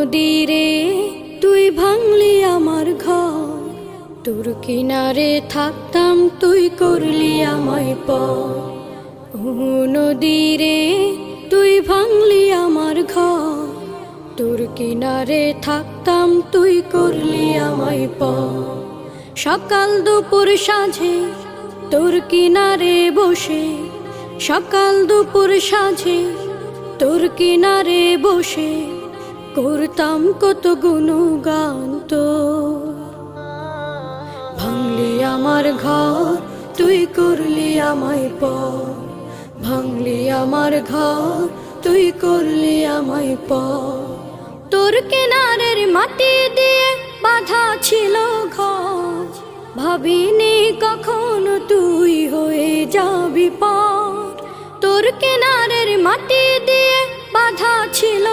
নদীরে তুই ভাঙলি আমার ঘর, তোর কিনারে থাকতাম তুই করলি আমায় পর। ও নদীরে তুই ভাঙলি আমার ঘর, তোর কিনারে থাকতাম তুই করলি আমায় পর। সকাল দুপুর সাঁঝে তোর কিনারে বসে, সকাল দুপুর সাঁঝে তোর কিনারে বসে করতাম কত গুণগান তোর। ভাঙলি আমার ঘর তুই করলি আমায় পর, ভাঙলি আমার ঘর তুই করলি আমায় পর। তোর কিনারের মাটি দিয়ে বাঁধা ছিল ঘর, ভাবিনি কখনো তুই হয়ে যাবি পার। তোর কিনারের মাটি দিয়ে বাঁধা ছিল